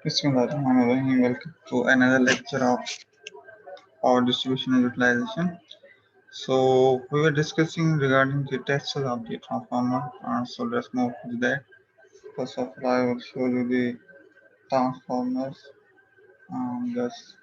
Bismillahirrahmanirrahim. Welcome to another lecture of power distribution and utilization. So we were discussing regarding the tests of the transformer. So let's move to that. First of all, I will show you the transformers. Just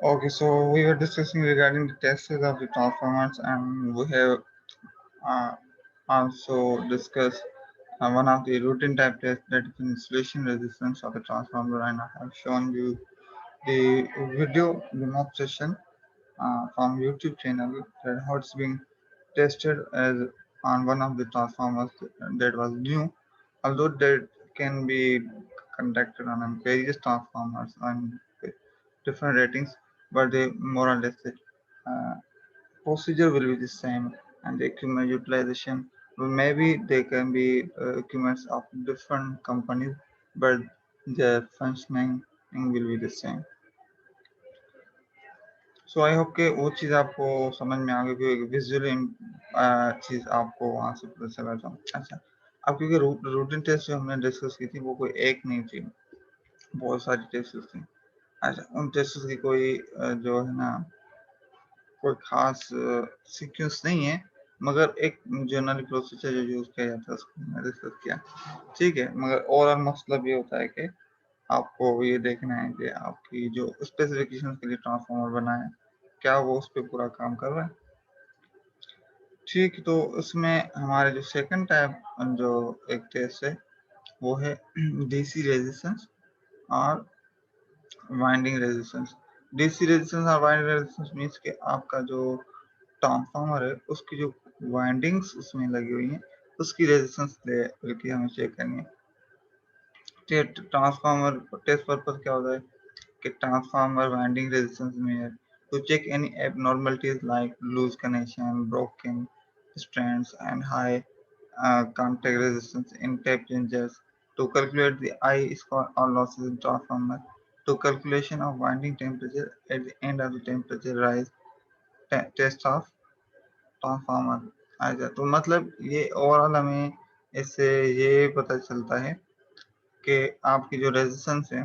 okay. So we were discussing regarding the tests of the transformers, and we have uh, also discussed one of the routine type tests, that is insulation resistance of the transformer, and I have shown you the video demonstration from YouTube channel that how it's being tested as on one of the transformers that was new, although that can be conducted on various transformers on different ratings, but they more or less the uh, procedure will be the same, and the equipment utilization maybe they can be equipments of different companies, but their functioning will be the same. So I hope कि वो चीज़ आपको समझ में आ गई, कोई visually चीज़ आपको वहाँ से पता चला था। अच्छा, अब क्योंकि रूटीन टेस्ट जो हमने डिस्कस की थी वो कोई एक नहीं थी, बहुत सारी टेस्ट थी। अच्छा, उन टेस्ट की कोई जो है ना कोई खास सीक्वेंस नहीं है, मगर एक जनरल प्रोसीजर जो यूज़ किया जाता है उसको हमने डिस्कस किया। ठीक है, मगर ओवरऑल मतलब ये होता है कि आपको ये देखना है कि आपकी जो स्पेसिफिकेशन के लिए ट्रांसफार्मर बना है, क्या वो उस पर पूरा काम कर रहा है। ठीक, तो उसमें हमारे जो सेकंड टाइप जो एक टेस्ट है वो है डीसी रेजिस्टेंस और वाइंडिंग रेजिस्टेंस। डीसी रेजिस्टेंस और वाइंडिंग रेजिस्टेंस मीन्स कि आपका जो ट्रांसफार्मर है उसकी जो वाइंडिंग्स उसमें लगी हुई हैं उसकी रेजिस्टेंस बल्कि हमें चेक करनी है। ट्रांसफार्मर टेस्ट पर्पज क्या होता है कि ट्रांसफार्मर वाइंडिंग रेजिस्टेंस में है to check any abnormalities like loose connection, broken strands, and high contact resistance in tape changers. To calculate the I score or losses in transformer. To calculation of winding temperature at the end of the temperature rise test of transformer. अच्छा, तो मतलब ये overall हमें इससे ये पता चलता है कि आपकी जो रेजिस्टेंस है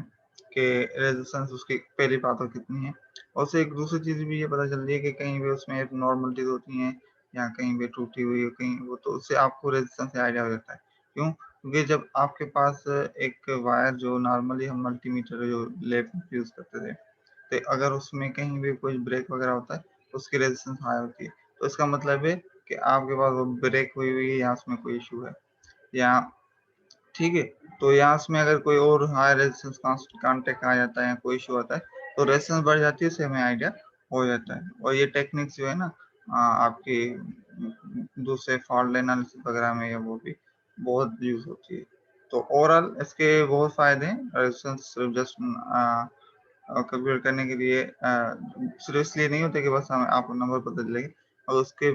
कि रेजिस्टेंस उसकी पहली बात तो कितनी है, और उससे एक दूसरी चीज़ भी ये पता चलती है कि कहीं भी उसमें नॉर्मलिटीज होती हैं या कहीं भी टूटी हुई है कहीं वो, तो उससे आपको रेजिस्टेंस से आइडिया हो जाता है। क्यों? क्योंकि जब आपके पास एक वायर जो नॉर्मली हम मल्टीमीटर जो लैब में यूज़ करते थे, तो अगर उसमें कहीं भी कोई ब्रेक वगैरह होता है तो उसकी रेजिस्टेंस हाई होती है, तो इसका मतलब है कि आपके पास वो ब्रेक हुई है या उसमें कोई इशू है या ठीक है। तो यहाँ इसमें अगर कोई और हाई रेजिस्टेंस कांटेक्ट आ जाता है या कोई इशू आता है तो रेजिस्टेंस बढ़ जाती है, उससे हमें आइडिया हो जाता है। और ये टेक्निक्स जो है ना आपकी दूसरे फॉल्ट एनालिसिस वगैरह में वो भी बहुत यूज होती है। तो ओवरऑल इसके बहुत फायदे हैं। रेजिस्टेंस सिर्फ जस्ट कैलकुलेट करने के लिए सिर्फ इसलिए नहीं होते कि बस हमें आपको नंबर पता चलेगा, और उसके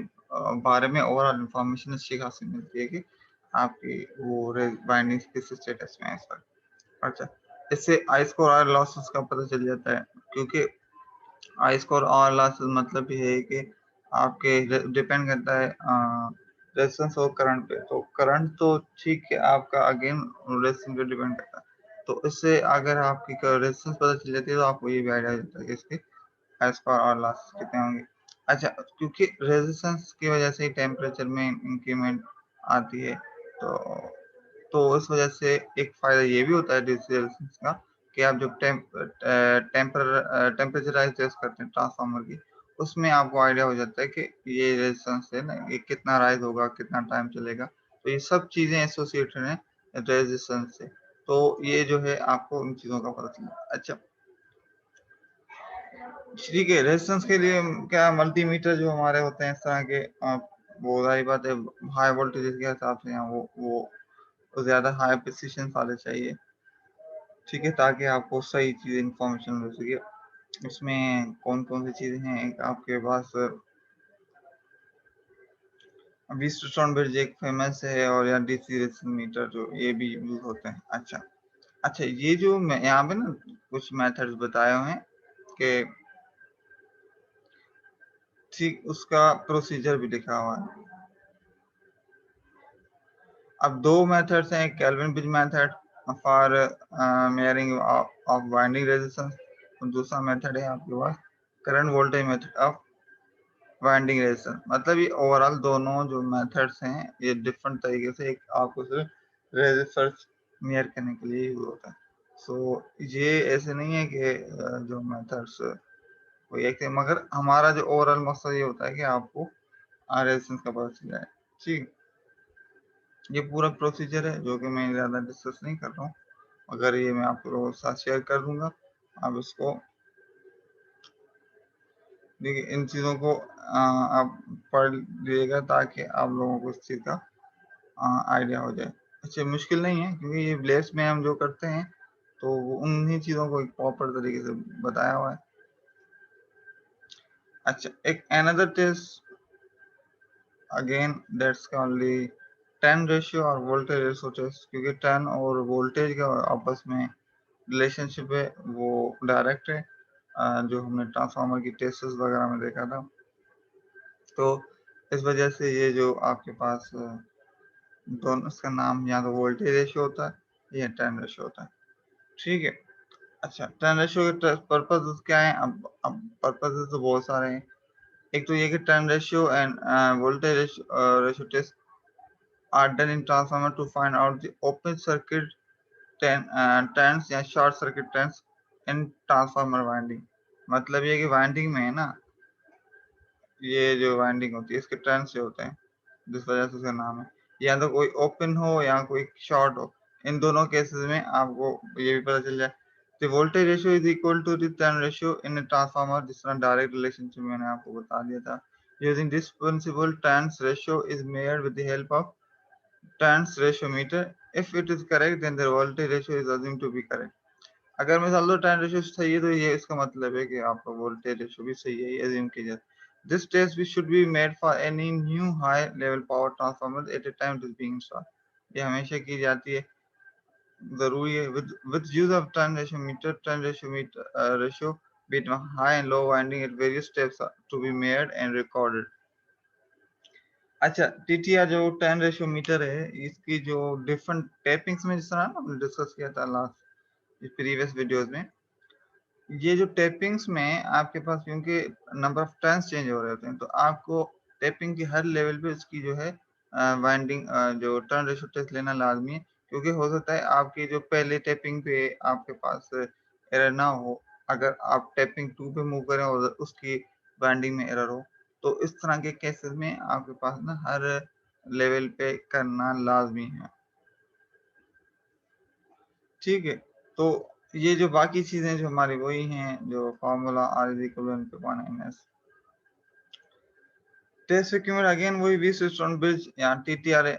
बारे में ओवरऑल इंफॉर्मेशन अच्छी खासी मिलती है कि आपकी वो बाइंडिंग किस स्टेटस में है इस वक्त। अच्छा, इससे आई स्कोर और लॉसेस का पता चल जाता है, क्योंकि आई स्कोर और लॉसेस मतलब ये है कि आपके डिपेंड करता है रेजिस्टेंस और करंट पे। तो करंट तो ठीक है आपका अगेन रेजिस्टेंस पे डिपेंड करता है, तो इससे अगर आपकी रेजिस्टेंस पता चल जाती है तो आपको ये भी आइडिया हो जाता है कि इसके आई स्कोर और लॉसेस कितने होंगे। अच्छा, क्योंकि रेजिस्टेंस की वजह से टेम्परेचर में इंक्रीमेंट आती है, तो इस वजह से एक फायदा ये भी होता है डीसी रेजिस्टेंस का कि आप जब टेम्परेचराइज टेस्ट करते हैं ट्रांसफार्मर की, उसमें आपको आइडिया हो जाता है कि ये रेजिस्टेंस है ना ये कितना राइज होगा, कितना टाइम चलेगा। तो ये सब चीजें एसोसिएटेड हैं रेजिस्टेंस से, तो ये जो है आपको इन चीजों का पता चलता है। अच्छा, ठीक है, रेजिस्टेंस के लिए क्या मल्टीमीटर जो हमारे होते हैं इस तरह के वो सारी बात है, हाई वोल्टेज के हिसाब से हैं वो तो ज्यादा हाई प्रिसिशन वाले चाहिए। ठीक है, ताकि आपको सही चीज इंफॉर्मेशन मिल सके। इसमें कौन कौन सी चीजें हैं, एक आपके पास व्हीटस्टोन ब्रिज एक फेमस है, और या डीसी रेजिस्टेंस मीटर जो ये भी यूज होते हैं। अच्छा ये जो मैं यहाँ पे ना कुछ मेथड्स बताए हुए हैं कि ठीक उसका प्रोसीजर भी लिखा हुआ है। अब दो मेथड्स हैं, Kelvin bridge method for measuring of winding resistance, और दूसरा मेथड है आपके पास current voltage method of winding resistance. मतलब ये ओवरऑल दोनों जो मेथड्स हैं ये डिफरेंट तरीके से एक आपको सिर्फ रेजिस्टेंस मेयर करने के लिए यूज होता है। सो ये ऐसे नहीं है कि जो मेथड्स कोई एक है, मगर हमारा जो ओवरऑल मकसद ये होता है कि आपको रेजिस्टेंस का पता चल जाए। ठीक, ये पूरा प्रोसीजर है जो कि मैं ज़्यादा डिस्कस नहीं कर रहा हूँ, अगर ये मैं आप लोगों के साथ शेयर कर दूंगा। आप इसको देखिए, इन चीज़ों को आप पढ़ लीजिएगा ताकि आप लोगों को इस चीज़ का आइडिया हो जाए। अच्छा, मुश्किल नहीं है क्योंकि ये ब्लेस में हम जो करते हैं तो वो उन्हीं चीज़ों को एक प्रॉपर तरीके से बताया हुआ है। अच्छा, एक another test again that's only 10 ratio और वोल्टेज रेशियो टेस्ट, क्योंकि 10 और वोल्टेज का आपस में रिलेशनशिप है वो डायरेक्ट है, जो हमने ट्रांसफार्मर की टेस्ट वगैरह में देखा था। तो इस वजह से ये जो आपके पास दोनों, इसका नाम या तो वोल्टेज रेशियो होता है या 10 रेशियो होता है। ठीक है। अच्छा, 10 रेशियो के पर्पज क्या है? अब पर्पज तो बहुत सारे हैं। एक तो ये कि 10 ratio and voltage ratio test are done in transformer to find out the open circuit trends या short circuit trends in transformer winding. मतलब ये कि वाइंडिंग में है ना, ये जो वाइंडिंग होती है इसके ट्रेंड्स जो होते हैं जिस वजह से उसका नाम है, या तो कोई ओपन हो या कोई शॉर्ट हो, इन दोनों केसेस में आपको ये भी पता चल जाए। The voltage ratio is equal to the turn ratio in a transformer, जिस तरह डायरेक्ट रिलेशनशिप मैंने आपको बता दिया था। Using this principle, turns ratio is measured with the help of turns ratio meter. If it is correct, then the voltage ratio is assumed to be correct. अगर मैं लो turn ratio सही है तो ये इसका मतलब है कि आपका वोल्टेज रेशियो भी सही है, ये अज्यूम किया जाए। दिस टेस्ट भी should be made for any new high level power transformer at a time it is being installed. ये हमेशा की जाती है, जरूरी है। with use of turn ratio meter ratio between high and low winding at various steps to be measured and recorded। अच्छा, TTR जो 10 ratio metre है, इसकी जो डिफरेंट टैपिंग्स में जिस तरह हमने डिस्कस किया था लास्ट प्रीवियस वीडियोस में, ये जो टैपिंग्स में आपके पास क्योंकि नंबर ऑफ टर्न्स चेंज हो रहे होते हैं, तो आपको टैपिंग की हर लेवल पे इसकी जो है वाइंडिंग जो टर्न रेशियो टेस्ट लेना लाजमी है, क्योंकि हो सकता है आपकी जो पहले टैपिंग पे आपके पास एरर ना हो, अगर आप टैपिंग 2 पे मूव करें और उसकी वाइंडिंग में एरर हो, तो इस तरह के केसेस में आपके पास ना हर लेवल पे करना लाजमी है। ठीक है, तो ये जो बाकी चीजें जो हमारी वही हैं, जो formula R is equal to 1 test equipment again वही वी स्विच ब्रिज या टीटीआर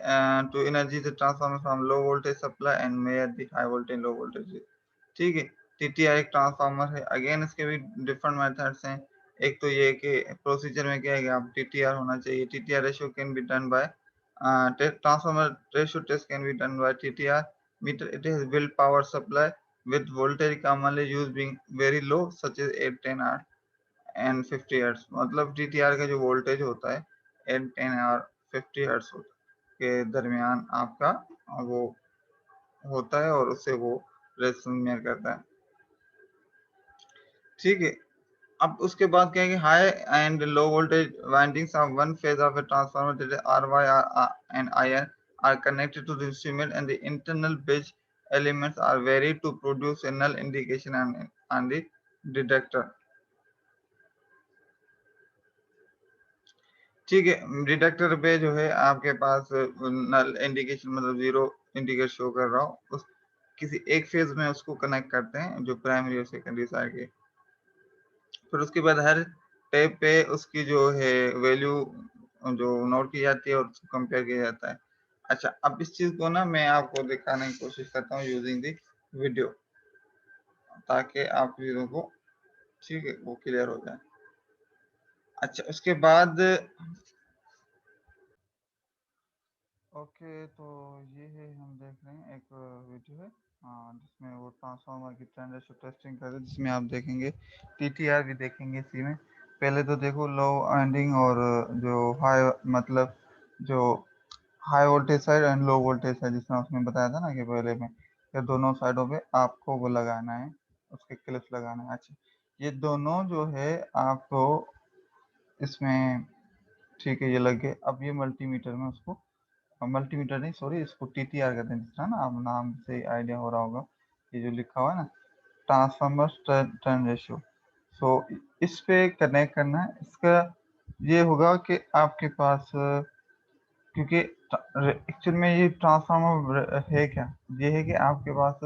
टू एनर्जी से transformer from low voltage supply and measure the high voltage low voltage. ठीक है, टीटीआर एक ट्रांसफार्मर है, अगेन इसके भी डिफरेंट मेथड्स हैं। एक तो ये कि प्रोसीजर में क्या है कि आप टीटीआर होना चाहिए। TTR ratio can be done by transformer ratio test can be done by TTR meter. It is build power supply with voltage commonly used being very low such as 8 10 hour and 50 hertz. मतलब TTR का जो voltage होता है 8 10 और 50 hertz के दरमियान आपका वो होता है, और उससे वो रेजिस्टेंस मेजर करता है। ठीक है, अब उसके बाद क्या है कि high and low voltage windings of one phase of a transformer that is R Y and I R are connected to the instrument and the internal bridge elements are varied to produce a null indication on the detector। ठीक है, detector पे जो है आपके पास नल indication मतलब zero indicator show कर रहा हो, उस किसी एक फेज में उसको कनेक्ट करते हैं जो प्राइमरी और सेकेंडरी साइड के। फिर उसके बाद हर टैप पे उसकी जो है वैल्यू जो नोट की जाती है और उसको कंपेयर किया जाता है। अच्छा, अब इस चीज को ना मैं आपको दिखाने की कोशिश करता हूँ यूजिंग दी वीडियो, ताकि आप चीजों को ठीक है वो क्लियर हो जाए। अच्छा, उसके बाद ओके, तो ये है, हम देख रहे हैं एक वीडियो है जिसमें वो ट्रांसफार्मर की ट्रेंड रेशियो टेस्टिंग कर रहे हैं, जिसमें आप देखेंगे टीटीआर भी देखेंगे इसी में। पहले तो देखो लो एंडिंग और जो हाई, मतलब जो high voltage side and low voltage side, जिसमें उसने बताया था ना कि पहले में ये दोनों साइडों पे आपको वो लगाना है, उसके क्लिप्स लगाना है। अच्छा, ये दोनों जो है आपको इसमें, ठीक है, ये लग गए। अब ये मल्टीमीटर में उसको, मल्टीमीटर नहीं सॉरी, इसको टीटीआर कहते हैं, जिसका ना आप नाम से आइडिया हो रहा होगा, ये जो लिखा हुआ है ना, ट्रांसफार्मर टर्न रेशियो। सो इस पे कनेक्ट करना है। इसका ये होगा कि आपके पास, क्योंकि एक्चुअल में ये ट्रांसफार्मर है क्या, ये है कि आपके पास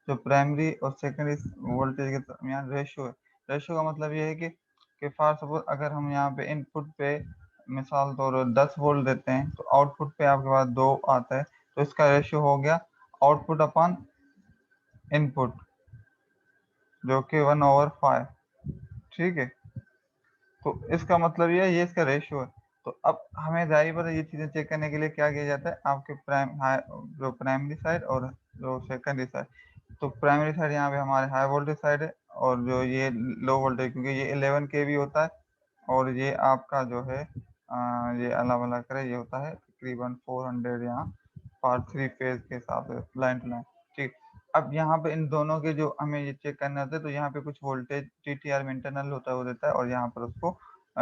जो प्राइमरी और सेकेंडरी वोल्टेज के दरमियान रेशियो है। रेशियो का मतलब ये है कि फॉर सपोज अगर हम यहाँ पे इनपुट पे मिसाल तौर 10 वोल्ट देते हैं, तो आउटपुट पे आपके पास 2 आता है, तो इसका रेशियो हो गया आउटपुट अपॉन इनपुट, जो कि 1/5। ठीक है, तो इसका मतलब ये इसका रेशियो है। तो अब हमें जाहिर बात है ये चीजें चेक करने के लिए क्या किया जाता है, आपके जो प्राइमरी साइड और जो सेकेंडरी साइड। तो प्राइमरी साइड यहाँ पे हमारे हाई वोल्टेज साइड है, और जो ये लो वोल्टेज, क्योंकि ये 11 kV होता है, और ये आपका जो है ये अल्लाह भला करे, ये होता है तकरीबन 400 यहाँ पर 3 फेज के हिसाब से, लाइन टू लाइन। ठीक, अब यहाँ पे इन दोनों के जो हमें ये चेक करना होता है, तो यहाँ पे कुछ वोल्टेज टीटीआर में इंटरनल होता है वो देता है, और यहाँ पर उसको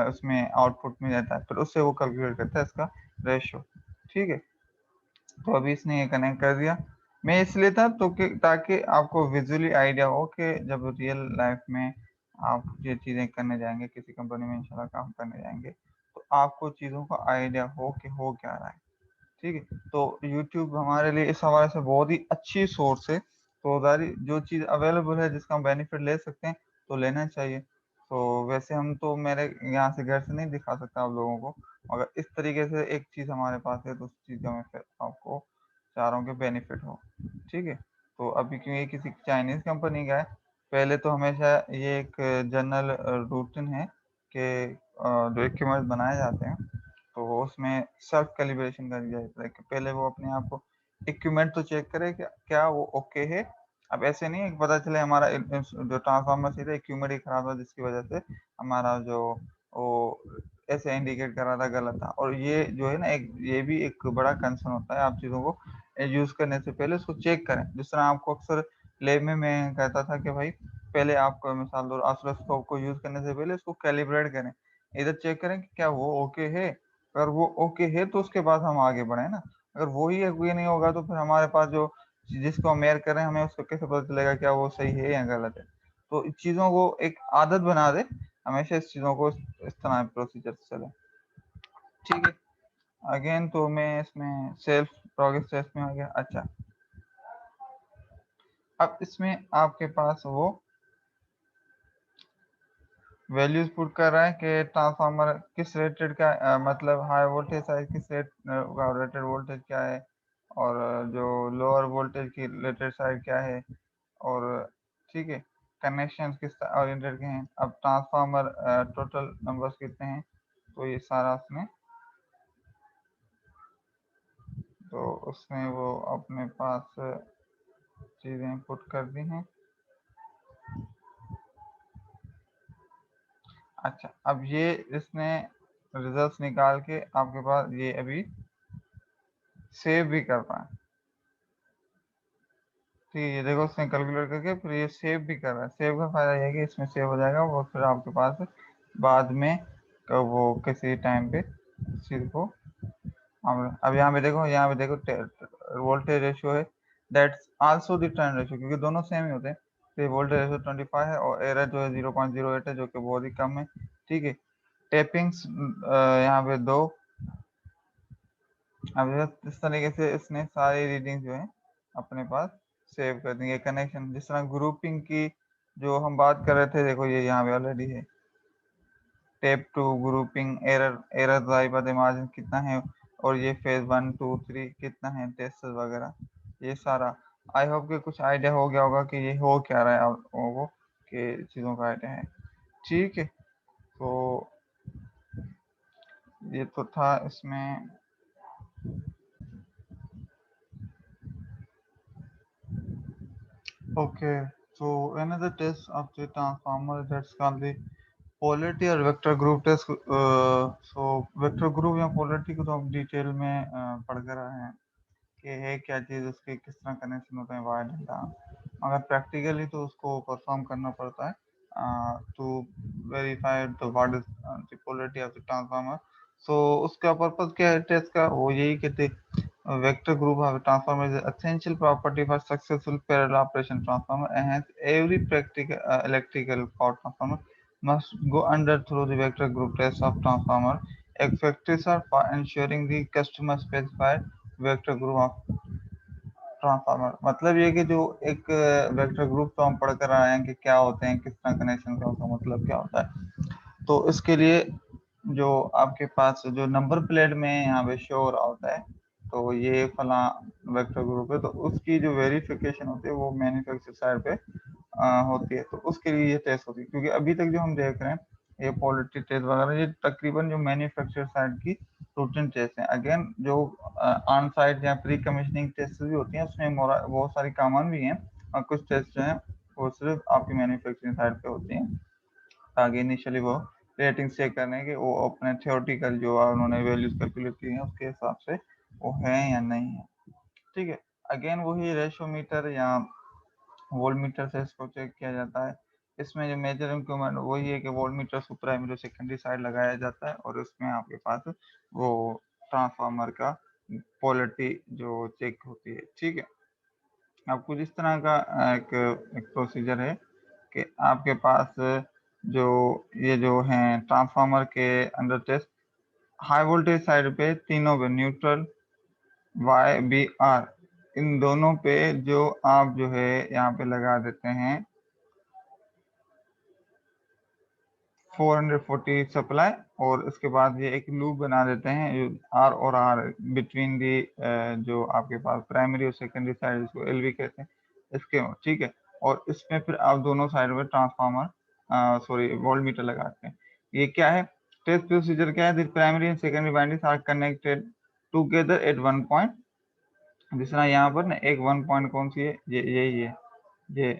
उसमें आउटपुट में जाता है, फिर उससे वो कैलकुलेट करता है इसका रेशियो। ठीक है, तो अभी इसने ये कनेक्ट कर दिया। मैं इसलिए था तो कि ताकि आपको विजुअली आइडिया हो कि जब रियल लाइफ में आप ये चीज़ें करने जाएंगे, किसी कंपनी में इंशाल्लाह काम करने जाएंगे, तो आपको चीज़ों का आइडिया हो कि हो क्या रहा है। ठीक है, तो यूट्यूब हमारे लिए इस हवाले से बहुत ही अच्छी सोर्स है। तो सारी जो चीज़ अवेलेबल है जिसका हम बेनिफिट ले सकते हैं, तो लेना चाहिए। तो वैसे हम तो मेरे यहाँ से घर से नहीं दिखा सकता आप लोगों को, मगर इस तरीके से एक चीज़ हमारे पास है, तो उस चीज़ का मैं फिर आपको चाह रहा हूँ कि बेनिफिट हो। ठीक है, तो अभी क्योंकि ये किसी चाइनीज़ कंपनी का है, पहले तो हमेशा ये एक जनरल रूटीन है कि जो इक्विपमेंट बनाए जाते हैं, तो उसमें सेल्फ कैलिब्रेशन कर दिया जाता है कि पहले वो अपने आप को इक्विपमेंट तो चेक करे कि क्या वो ओके है। अब ऐसे नहीं है कि पता चले हमारा जो ट्रांसफार्मर सीधा इक्विपमेंट ही खराब था, जिसकी वजह से हमारा जो वो ऐसे इंडिकेट कर रहा था गलत था। और ये जो है ना, ये भी एक बड़ा कंसर्न होता है, आप चीज़ों को यूज़ करने से पहले उसको चेक करें। जिस तरह आपको अक्सर लैब में मैं कहता था कि भाई पहले आप मिसाल दो ऑसिलोस्कोप को यूज़ करने से पहले उसको कैलिब्रेट करें, इधर चेक करें कि क्या वो ओके है। अगर वो ओके है तो उसके बाद हम आगे बढ़े ना। अगर वो ही agree नहीं होगा, तो फिर हमारे पास जो जिसको हम मेयर कर रहे हैं, हमें उसको कैसे पता चलेगा क्या वो सही है या गलत है। तो इन चीज़ों को एक आदत बना दे, हमेशा इस चीज़ों को इस तरह प्रोसीजर से चले। ठीक है, अगेन तो मैं इसमें सेल्फ प्रोग्रेस टेस्ट में आ गया। अच्छा, अब इसमें आपके पास वो वैल्यूज पुट कर रहा है कि ट्रांसफार्मर किस रेटेड का मतलब हाई वोल्टेज साइड किस रेट का रेटेड वोल्टेज क्या है, और जो लोअर वोल्टेज की रेटेड साइड क्या है, और ठीक है, कनेक्शन किस ओरिएंटेड के हैं। अब ट्रांसफार्मर टोटल नंबर्स कितने हैं, तो ये सारा उसमें, तो उसमें वो अपने पास चीज़ें पुट कर दी हैं। अच्छा, अब ये इसने रिजल्ट्स निकाल के आपके पास ये अभी सेव भी कर रहा है। ठीक है, ये देखो उसने कैलकुलेट करके फिर ये सेव भी कर रहा है। सेव का फायदा ये है कि इसमें सेव हो जाएगा, वो फिर आपके पास बाद में वो किसी टाइम पे चीज को अब यहाँ पे देखो वोल्टेज रेशियो है, that's also the trend ratio, क्योंकि दोनों सेम ही होते हैं। तो वोल्टेज रेशियो 25 है, और एरर जो है 0.08 है, जो कि बहुत ही कम है। ठीक है, टेपिंग्स यहाँ पे 2। अब इस तरीके से इसने सारी रीडिंग जो है अपने पास सेव कर दी है। कनेक्शन जिस तरह ग्रुपिंग की जो हम बात कर रहे थे, देखो ये यहाँ पे ऑलरेडी है। Tap to grouping error, error margin कितना है, और ये फेज 1 2 3 कितना है, टेस्ट वगैरह, ये सारा। आई होप कि कुछ आइडिया हो गया होगा कि ये हो क्या रहा है आप लोगों को, कि चीज़ों का आइडिया है। ठीक है, तो ये तो था इसमें। Okay, so another test of the transformer that's called the polarity और vector group test. So vector group या पोलरिटी को तो हम डिटेल में पढ़ कर आए हैं कि है क्या चीज़, उसके किस तरह कनेक्शन होते हैं वायर डेल्टा। मगर प्रैक्टिकली तो उसको परफॉर्म करना पड़ता है to verify the what is the polarity of the transformer. So उसका पर्पज क्या है टेस्ट का, वो यही कहते vector group of a transformer is an essential property for successful parallel operation transformer, and hence every practical electrical power transformer must go under through the vector group test of transformer. Effectors are for ensuring the customer specified vector group of transformer. मतलब ये कि जो एक vector group तो हम पढ़ कर आए हैं कि क्या होते हैं, किस तरह कनेक्शन का उसका मतलब क्या होता है। तो इसके लिए जो आपके पास जो नंबर प्लेट में यहाँ पे शो हो रहा होता है, तो ये फला वेक्टर ग्रुप है, तो उसकी जो वेरिफिकेशन होती है वो मैन्युफैक्चर साइड पे होती है। तो उसके लिए ये टेस्ट होती है, क्योंकि अभी तक जो हम देख रहे हैं ये पोलरिटी टेस्ट वगैरह ये तकरीबन जो मैन्युफैक्चर साइड की रूटीन टेस्ट है। अगेन जो ऑन साइट या प्री कमीशनिंग टेस्ट भी होती हैं उसमें बहुत सारी कॉमन भी हैं, और कुछ टेस्ट जो हैं वो सिर्फ आपकी मैन्युफैक्चरिंग साइड पे होती हैं, ताकि इनिशियली वो रेटिंग चेक करने के वो अपने थियोरटिकल जो उन्होंने वैल्यूज कैलकुलेट की हैं उसके हिसाब से वो है या नहीं है। ठीक है, अगेन वही रेशियोमीटर या वोल्टमीटर से इसको चेक किया जाता है। इसमें जो मेजर इक्विपमेंट वही है कि वोल्टमीटर को प्राइमरी सेकेंडरी साइड लगाया जाता है, और उसमें आपके पास वो ट्रांसफार्मर का क्वालिटी जो चेक होती है। ठीक है, अब कुछ इस तरह का एक प्रोसीजर है कि आपके पास जो ये जो हैं ट्रांसफार्मर के under test high voltage side पे तीनों पे न्यूट्रल वाई बी आर, इन दोनों पे जो आप जो है यहाँ पे लगा देते हैं 440 सप्लाई, और उसके बाद ये एक लूप बना देते हैं आर और आर बिटवीन दी जो आपके पास प्राइमरी और सेकेंडरी साइड, इसको एलवी कहते हैं इसके। ठीक है, और इसमें फिर आप दोनों साइड में ट्रांसफार्मर सॉरी वोल्ट मीटर लगाते हैं। ये क्या है, टेस्ट प्रोसीजर क्या है, primary and secondary windings are connected together at one point. जिस तरह यहाँ पर ना एक वन पॉइंट कौन सी है, ये यही है ये।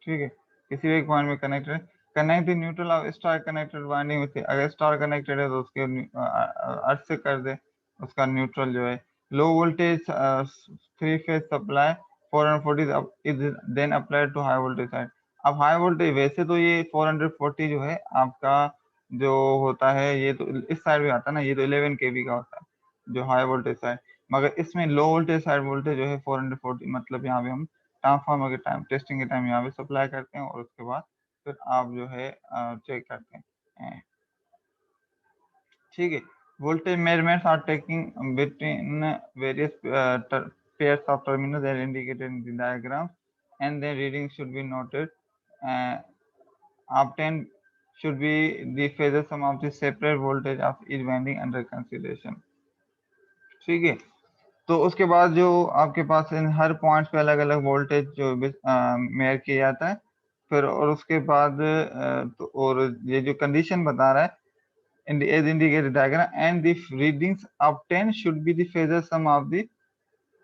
ठीक है, किसी भी एक पॉइंट में connected connect the neutral of star connected winding with, अगर स्टार कनेक्टेड है तो उसके अर्थ से कर दे उसका न्यूट्रल जो है। Low voltage three phase supply 440 is then applied to high voltage side. अब हाई वोल्टेज वैसे तो ये 440 जो है आपका जो होता है ये तो इस साइड में आता है ना, ये तो 11 केवी का होता है जो हाई वोल्टेज साइड, मगर इसमें लो वोल्टेज साइड वोल्टेज जो है 440, मतलब यहाँ पे हम ट्रांसफार्मर के टाइम टेस्टिंग के टाइम यहाँ पे सप्लाई करते हैं, और उसके बाद फिर आप जो है चेक करते हैं। ठीक है, voltage measurements are taking between various pairs of terminals as indicated in the diagram, and then reading should be noted. uh, obtained should be the phasor sum of the separate voltage of each winding under consideration। ठीक है, तो उसके बाद जो आपके पास इन हर points पे अलग अलग वोल्टेज जो मेयर किया जाता है फिर, और उसके बाद तो और ये जो कंडीशन बता रहा है in the as indicated diagram, and the readings obtained should be the phasor sum of the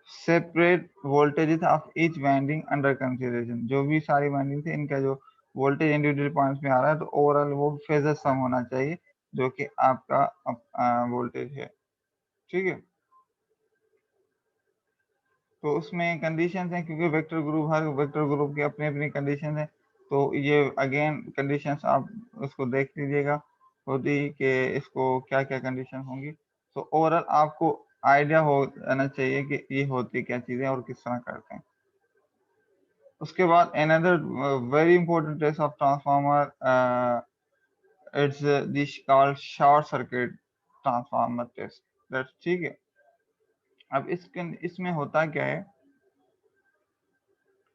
separate voltages of each winding under consideration। जो भी सारी वाइंडिंग थी इनका जो वोल्टेज इंडिविजुअल पॉइंट्स में आ रहा है, तो ओवरऑल वो फेजर सम होना चाहिए जो कि आपका वोल्टेज है। ठीक है, तो उसमें कंडीशंस हैं, क्योंकि वेक्टर ग्रुप हर वेक्टर ग्रुप की अपनी अपनी कंडीशन है, तो ये अगेन कंडीशंस आप उसको देख लीजिएगा होती कि इसको क्या क्या कंडीशन होंगी। तो ओवरऑल आपको आइडिया हो जाना चाहिए कि ये होती क्या चीज़ें और किस तरह करते हैं। उसके बाद another very important test of transformer it's this called short circuit transformer test. That's ठीक है, अब इसमें होता क्या है,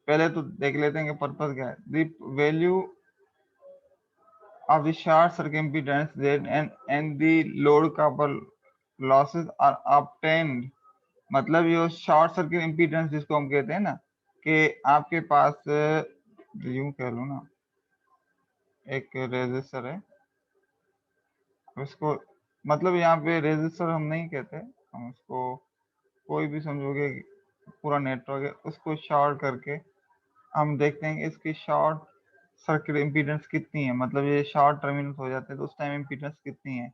पहले तो देख लेते हैं कि पर्पस क्या है। The value of the short circuit impedance then and the load couple losses are obtained। मतलब ये शॉर्ट सर्किट इम्पीडेंस जिसको हम कहते हैं ना, कि आपके पास यूं कह लो ना एक रेजिस्टर है, इसको मतलब यहाँ पे रेजिस्टर हम नहीं कहते, हम इसको कोई भी समझोगे पूरा नेटवर्क है उसको शॉर्ट करके हम देखते हैं कि इसकी शॉर्ट सर्किट इम्पीडेंस कितनी है, मतलब ये शॉर्ट टर्मिनल हो जाते हैं तो उस टाइम इम्पीडेंस कितनी है,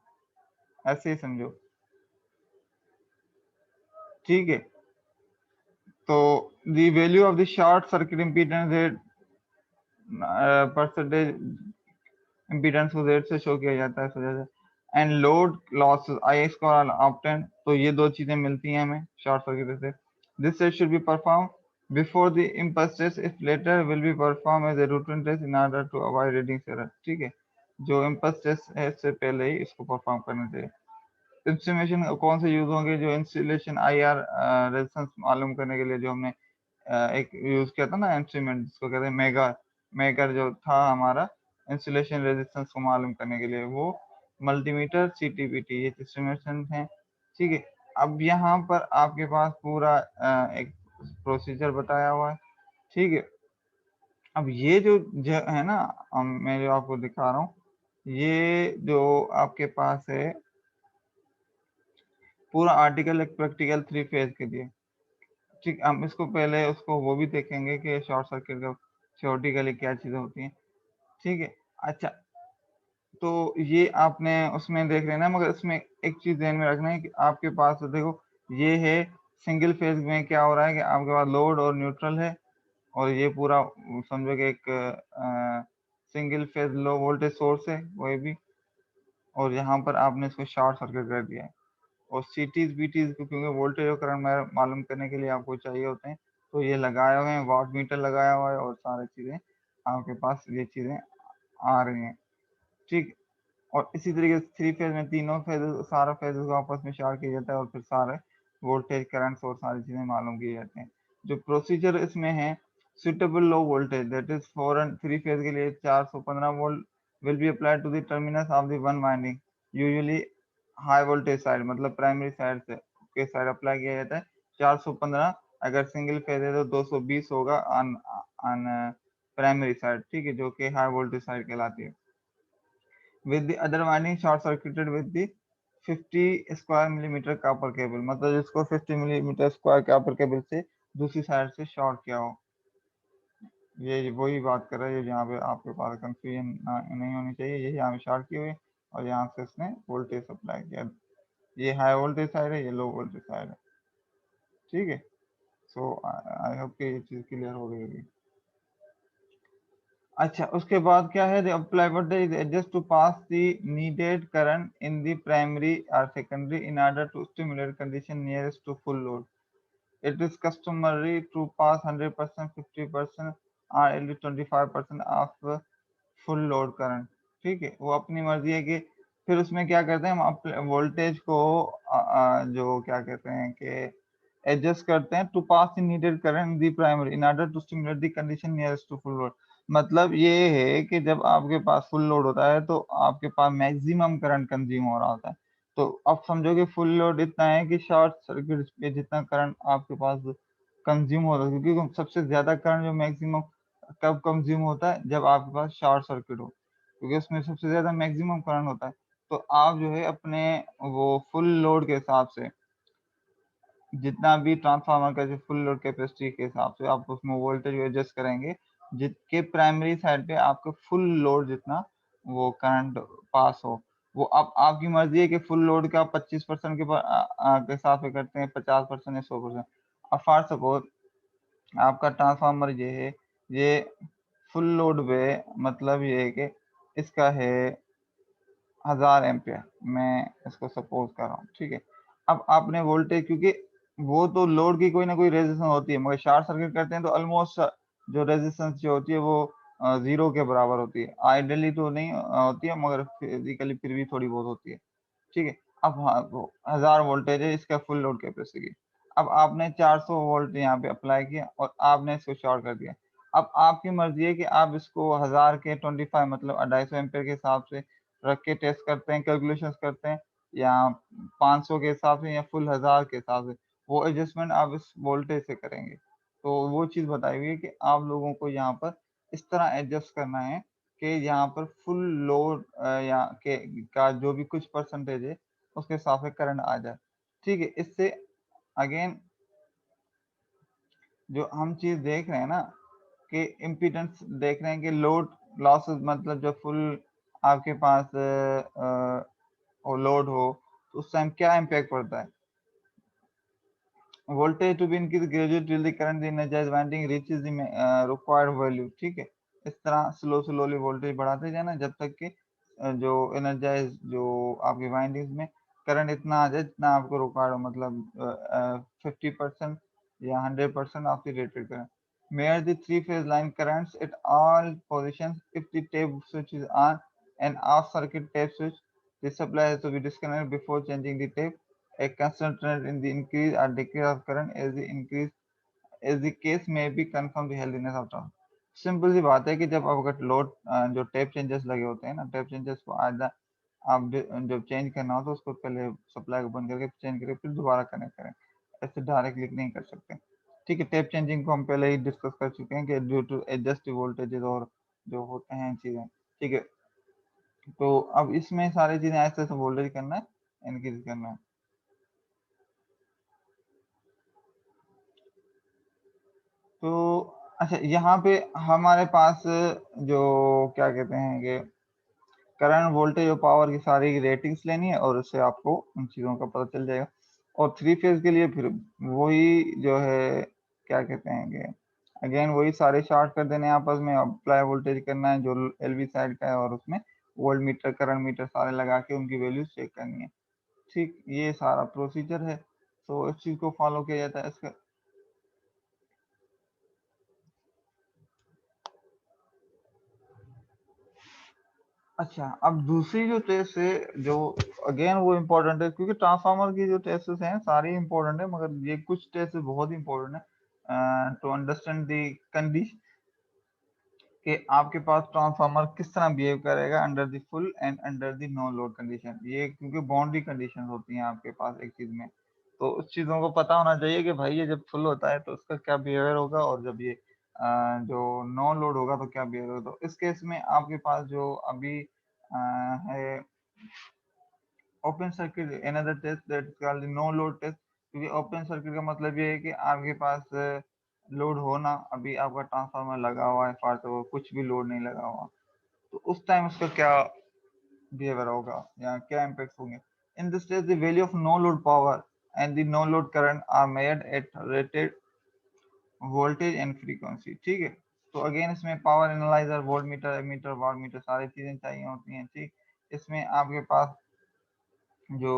ऐसे ही समझो। ठीक है, तो the value of the short circuit impedance percentage impedance को Z से शो किया जाता है इस वजह से। And load losses I square obtain, तो ये दो चीजें मिलती हैं हमें शॉर्ट सर्किट से। This test should be perform before the impulse test, if later will be perform as a routine test in order to avoid reading error. ठीक है, जो इम्पल्स टेस्ट है इससे पहले ही इसको परफॉर्म करना चाहिए। इंस्ट्रूमेशन कौन से यूज होंगे, जो इंस्टॉलेशन आई आर रेजिस्टेंस मालूम करने के लिए जो हमने एक यूज किया था ना इंस्ट्रूमेंट, जिसको कहते हैं मेगा, मेगर जो था हमारा इंसुलेशन रेजिस्टेंस को मालूम करने के लिए, वो मल्टीमीटर सीटीपीटी ये इंस्ट्रूमेंट हैं। ठीक है, अब यहाँ पर आपके पास पूरा एक प्रोसीजर बताया हुआ है। ठीक है, अब ये जो है ना, मैं जो आपको दिखा रहा हूँ, ये जो आपके पास है पूरा आर्टिकल एक प्रैक्टिकल 3 फेज के लिए। ठीक, हम इसको पहले उसको वो भी देखेंगे कि शॉर्ट सर्किट का थ्योरेटिकली क्या चीजें होती हैं। ठीक है, अच्छा, तो ये आपने उसमें देख लेना, मगर इसमें एक चीज ध्यान में रखना है कि आपके पास देखो ये है सिंगल फेज में क्या हो रहा है कि आपके पास लोड और न्यूट्रल है, और ये पूरा समझो कि एक single phase low voltage source है कोई भी, और यहाँ पर आपने इसको शॉर्ट सर्किट कर दिया है। और सीटीज बीटीज को क्योंकि वोल्टेज और करंट मालूम करने के लिए आपको चाहिए होते हैं, तो ये लगाए हुए हैं, वाट मीटर लगाया हुआ है और सारी चीजें आपके पास ये चीजें आ रही हैं। ठीक, और इसी तरीके से 3 फेज में तीनों फेज सारा फेजेस को आपस में शॉर्ट किया जाता है और फिर सारे वोल्टेज करंट्स और सारी चीजें मालूम की जाती हैं। जो प्रोसीजर इसमें है, suitable low voltage that is 4 and 3 phase के लिए 415 volt will be applied to the terminals of the one winding, usually high voltage side, मतलब प्राइमरी साइड से के साइड अप्लाई किया जाता है 415। अगर सिंगल फेज है तो 220 होगा ऑन ऑन प्राइमरी साइड। ठीक है, जो कि हाई वोल्टेज साइड कहलाती है। with the other winding short circuited with the 50 square millimetre copper cable, मतलब जिसको 50 मिलीमीटर स्क्वायर कॉपर केबल से दूसरी साइड से शॉर्ट किया हो। ये वही बात कर रहा है, ये जहाँ पे आपके पास कंफ्यूजन नहीं होनी चाहिए। ये यहाँ पे शॉर्ट किए हुए और यहाँ से इसने वोल्टेज सप्लाई किया, ये हाई वोल्टेज साइड है, ये लो वोल्टेज साइड है। ठीक है, सो आई होप कि ये चीज क्लियर हो गई होगी। अच्छा, उसके बाद क्या है, the apply voltage is adjust to pass the needed current in the primary or secondary in order to stimulate condition nearest to full load. It is customary to pass 100%, 50% or at least 25% of full load current. ठीक है, वो अपनी मर्जी है कि फिर उसमें क्या करते हैं हम वोल्टेज को जो क्या कहते हैं कि एडजस्ट करते हैं to pass the needed current the primary in order to stimulate the condition nearest to full load. मतलब ये है कि जब आपके पास फुल लोड होता है तो आपके पास मैक्सिमम करंट कंज्यूम हो रहा होता है। तो अब समझो कि फुल लोड इतना है कि शॉर्ट सर्किट पे जितना करंट आपके पास कंज्यूम होता है, क्योंकि सबसे ज्यादा करंट जो मैक्सिमम कब कंज्यूम होता है, जब आपके पास शॉर्ट सर्किट हो, क्योंकि उसमें सबसे ज्यादा मैक्सिमम करंट होता है। तो आप जो है अपने वो फुल लोड के हिसाब से जितना भी ट्रांसफार्मर का जो फुल लोड कैपेसिटी के हिसाब से आप उसमें वोल्टेज एडजस्ट करेंगे, जिसके प्राइमरी साइड पे आपके फुल लोड जितना वो करंट पास हो। वो अब आपकी मर्जी है कि फुल लोड का 25% के हिसाब से करते हैं, 50% या 100%। अब फॉर सपोज आपका ट्रांसफार्मर ये है, ये फुल लोड पे मतलब ये है कि इसका है 1000 एम्पियर, मैं इसको सपोज कर रहा हूँ। ठीक है, अब आपने वोल्टेज, क्योंकि वो तो लोड की कोई ना कोई रेजिस्टेंस होती है, मगर शॉर्ट सर्किट करते हैं तो ऑलमोस्ट जो रेजिस्टेंस जो होती है वो जीरो के बराबर होती है। आइडियली तो नहीं होती है, मगर फिजिकली फिर भी थोड़ी बहुत होती है। ठीक है, अब हाँ, वो 1000 वोल्टेज है इसका फुल लोड कैपेसिटी। अब आपने 400 वोल्ट यहाँ पे अप्लाई किया और आपने इसको शॉर्ट कर दिया। अब आपकी मर्जी है कि आप इसको 1000 के 25 मतलब 250 एम्पियर के हिसाब से रख के टेस्ट करते हैं, कैलकुलेशंस करते हैं, या 500 के हिसाब से या फुल 1000 के हिसाब से। वो एडजस्टमेंट आप इस वोल्टेज से करेंगे। तो वो चीज़ बताई हुई है कि आप लोगों को यहाँ पर इस तरह एडजस्ट करना है कि यहाँ पर फुल लोड या के का जो भी कुछ परसेंटेज है उसके हिसाब से करंट आ जाए। ठीक है, इससे अगेन जो हम चीज़ देख रहे हैं ना कि इम्पीडेंस देख रहे हैं कि लोड लॉसेस मतलब जब फुल आपके पास लोड हो तो उस टाइम क्या इम्पैक्ट पड़ता है। Voltage to be increase gradually till the current energize winding reaches the required value. ठीक है, इस तरह स्लोली वोल्टेज बढ़ाते जाना जब तक कि जो एनर्जाइज जो आपकी वाइंडिंग्स में करंट इतना आ जाए जितना आपको रिक्वायर्ड हो, मतलब 50% या 100% आपकी rated current. Mayor the three phase line currents at all position if the tape switch is on end of circuit tape switch the supply has to be disconnected before changing the tape. A constant trend in the increase or decrease of current as the case may be confirm the healthiness of transformer. Simple सी बात है कि जब आप अगर load जो tape changes लगे होते हैं ना, टेप चेंजेस को आधा आप जब चेंज करना हो तो उसको पहले सप्लाई को बंद करके चेंज करके फिर दोबारा कनेक्ट करें, ऐसे डायरेक्टली नहीं कर सकते। ठीक है, टेप चेंजिंग को हम पहले ही डिस्कस कर चुके हैं कि ड्यू टू एडजस्ट वोल्टेजेस और जो होते हैं चीजें। ठीक है, तो अब इसमें सारी चीजें ऐसे ऐसे वोल्टेज करना है, इंक्रीज करना है। तो अच्छा, यहाँ पे हमारे पास जो क्या कहते हैं कि करंट वोल्टेज और पावर की सारी रेटिंग्स लेनी है और उससे आपको उन चीज़ों का पता चल जाएगा। और थ्री फेज के लिए फिर वही जो है क्या कहते हैं कि अगेन वही सारे शार्ट कर देने हैं आपस में, अप्लाई वोल्टेज करना है जो एलवी साइड का है और उसमें वोल्ट मीटर करंट मीटर सारे लगा के उनकी वैल्यू चेक करनी है। ठीक, ये सारा प्रोसीजर है, तो इस चीज़ को फॉलो किया जाता है। इसका अच्छा, अब दूसरी जो टेस्ट है जो अगेन वो इम्पोर्टेंट है, क्योंकि ट्रांसफार्मर की जो टेस्ट हैं सारी इम्पोर्टेंट है, मगर ये कुछ टेस्ट बहुत इंपॉर्टेंट है टू अंडरस्टैंड दी कंडीशन कि आपके पास ट्रांसफार्मर किस तरह बिहेव करेगा under the full and under the no load condition. ये क्योंकि बाउंड्री कंडीशन होती हैं आपके पास एक चीज में, तो उस चीजों को पता होना चाहिए कि भाई ये जब फुल होता है तो उसका क्या बिहेवियर होगा और जब ये जो नो लोड होगा तो क्या बिहेवियर होगा। तो इस केस में आपके पास जो अभी है open circuit another test that called no load test, क्योंकि ओपन सर्किट का मतलब ये है कि आपके पास लोड हो ना, अभी आपका ट्रांसफार्मर लगा हुआ है फालतू तो कुछ भी लोड नहीं लगा हुआ, तो उस टाइम उसका क्या बिहेवियर होगा या क्या इम्पैक्ट होंगे। In this case the value of no load power and the no load current are measured at rated voltage and frequency. ठीक है, तो अगेन इसमें power analyser volt meter ammeter watt meter सारी चीजें चाहिए होती हैं। ठीक, इसमें आपके पास जो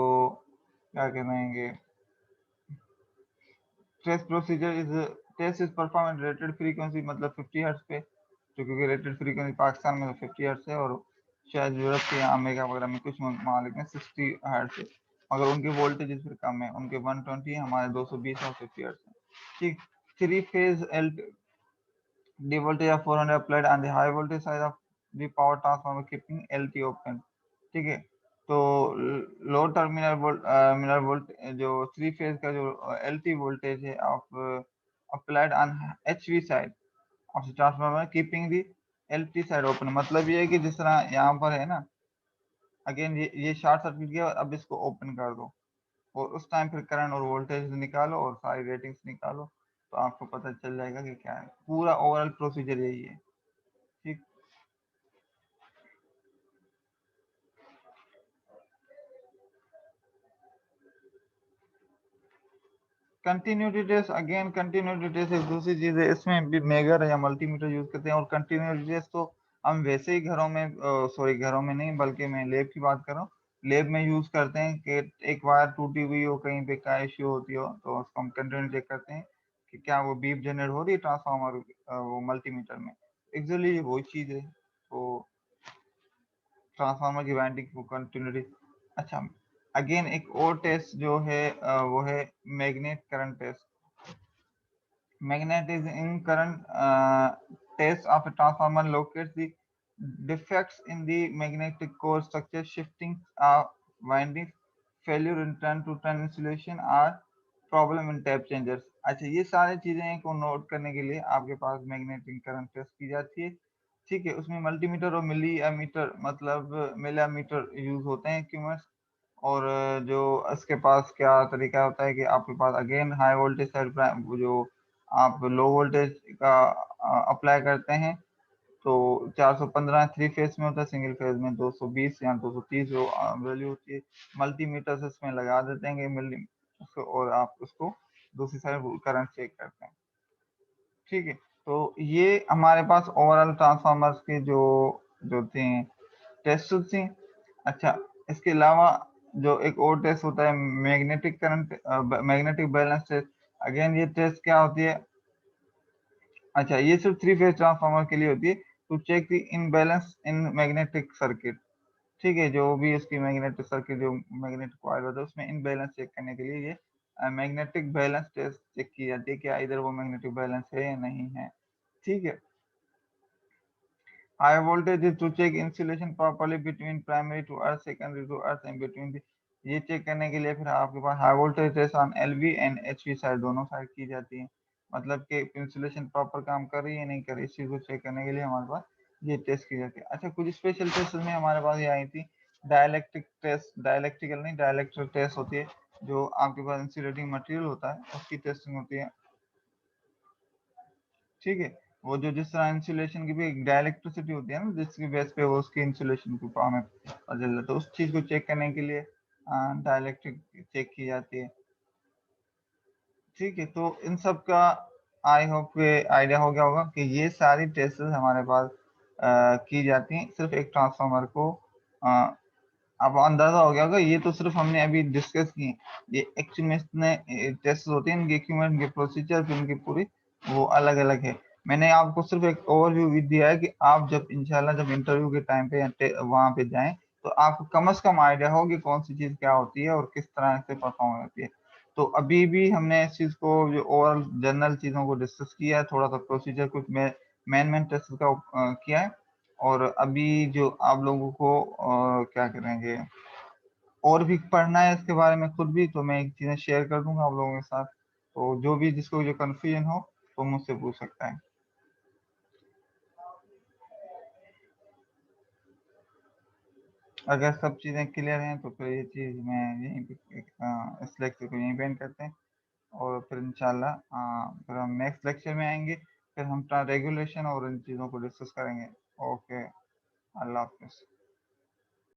क्या कहते हैं test procedure is test is perform at rated frequency मतलब 50 हर्ट्ज पे, तो क्योंकि रेटेड फ्रीक्वेंसी पाकिस्तान में तो 50 हर्ट्ज है और शायद यूरोप के अमेरिका वगैरह में कुछ मालिक में 60 हर्ट्ज है, मगर उनके वोल्टेज फिर कम है, उनके 120 है, हमारे 220 और 50 हर्ट्ज है। ठीक, three Fes el the voltage of 400 applied on the high voltage side of the power transformer keeping LT open। ठीक है, तो लो टर्मिनल वोल्ट जो थ्री फेज का जो LT वोल्टेज है of applied on HV side of the transformer keeping the LT side open. मतलब ये है कि जिस तरह यहाँ पर है ना, अगेन ये शॉर्ट सर्किट किया और अब इसको ओपन कर दो और उस टाइम फिर करंट और वोल्टेज निकालो और सारी रेटिंग्स निकालो, तो आपको पता चल जाएगा कि क्या है। पूरा ओवरऑल प्रोसीजर यही है। ठीक, continuity test again continuity test एक दूसरी चीज है, इसमें भी मेगर या मल्टीमीटर यूज करते हैं। और कंटिन्यूटी टेस्ट तो हम वैसे ही घरों में सॉरी घरों में नहीं बल्कि मैं लेब की बात कर रहा हूँ, लेब में यूज करते हैं कि एक वायर टूटी हुई हो कहीं पे का इश्यू होती हो तो उसको हम कंटिन्यू चेक करते हैं कि क्या वो बीप जनरेट हो रही है ट्रांसफार्मर वो मल्टीमीटर में। एक्चुअली ये वही चीज है, तो ट्रांसफार्मर की वाइंडिंग को कंटिन्यूटी। अच्छा, अगेन एक और टेस्ट जो है वो है magnet current test. Magnetism current test of a transformer locates the defects in the magnetic core structure, shifting windings, failure in turn to turn insulation or problem in tap changers। अच्छा, ये सारी चीजें को note करने के लिए आपके पास magnetic current test की जाती है। ठीक है, उसमें मल्टीमीटर और मिली एमीटर मतलब मिलीमीटर यूज होते हैं इक्विपमेंट्स। और जो इसके पास क्या तरीका होता है कि आपके पास अगेन हाई वोल्टेज साइड जो आप लो वोल्टेज का अप्लाई करते हैं तो 415 थ्री फेज में होता है, सिंगल फेज में 220 या 230 जो वैल्यू होती है। मल्टीमीटर से इसमें लगा देते हैं मिली उसको, और आप उसको दूसरी साइड करंट चेक करते हैं। ठीक है, तो ये हमारे पास ओवरऑल ट्रांसफार्मर्स के जो जो थे टेस्ट थी। अच्छा, इसके अलावा जो एक और टेस्ट होता है magnetic current, magnetic balance test. Again ये टेस्ट क्या होती है, अच्छा ये सिर्फ थ्री फेज ट्रांसफार्मर के लिए होती है, to check the imbalance in magnetic circuit. ठीक है, जो भी उसकी मैग्नेटिक सर्किट जो मैग्नेटिक कॉइल होता है उसमें इनबैलेंस चेक करने के लिए ये मैग्नेटिक बैलेंस टेस्ट चेक की जाती है, क्या इधर वो मैग्नेटिक बैलेंस है या नहीं है। ठीक है, high voltage is to check insulation properly between primary to earth, secondary to earth and between the, ये चेक करने के लिए फिर आपके पास high voltage test on LV and HV side, दोनों साइड की जाती है। मतलब कि इंसुलेशन प्रॉपर काम कर रही है नहीं कर रही, इस चीज को चेक करने के लिए हमारे पास ये टेस्ट की जाती है। अच्छा, कुछ स्पेशल टेस्ट में हमारे पास ये आई थी डायलैक्ट्रिक टेस्ट, डायलैक्ट्रिकल नहीं डायलैक्ट्रिक टेस्ट होती है, जो आपके पास इंसुलेटिंग मटेरियल होता है उसकी टेस्टिंग होती है। ठीक है, वो जो जिस तरह इंसुलेशन की भी डायइलेक्ट्रिसिटी होती है ना, जिसकी बेस पे वो उसकी इंसुलेशन की हमें पता चल जाता है, उस चीज को चेक करने के लिए डायइलेक्ट्रिक चेक की जाती है। ठीक है, तो इन सब का आई होप के आइडिया हो गया होगा कि ये सारी टेस्ट हमारे पास की जाती हैं सिर्फ एक ट्रांसफार्मर को। अब अंदाजा हो गया होगा, ये तो सिर्फ हमने अभी डिस्कस की, ये एक्चुअल में इतने टेस्ट होते हैं, इनके इक्विपमेंट के प्रोसीजर फिर इनकी पूरी वो अलग अलग है। मैंने आपको सिर्फ एक ओवरव्यू भी दिया है कि आप जब इंशाल्लाह जब इंटरव्यू के टाइम पे वहां पे जाएं तो आपको कम से कम आइडिया हो कि कौन सी चीज क्या होती है और किस तरह से परफॉर्म होती है। तो अभी भी हमने इस चीज को जो ओवरऑल जनरल चीजों को डिस्कस किया है, थोड़ा सा प्रोसीजर कुछ मेन मेन टेस्ट का किया है। और अभी जो आप लोगों को क्या करेंगे और भी पढ़ना है इसके बारे में खुद भी, तो मैं एक चीजें शेयर कर दूंगा आप लोगों के साथ, तो जो भी जिसको जो कंफ्यूजन हो तो मुझसे पूछ सकता है। अगर सब चीजें क्लियर हैं तो फिर ये चीज मैं यहीं पे इस लेक्चर को यहीं पे एंड करते हैं, और फिर इंशाल्लाह फिर हम नेक्स्ट लेक्चर में आएंगे, फिर हम रेगुलेशन और इन चीज़ों को डिस्कस करेंगे। ओके, अल्लाह हाफिज़।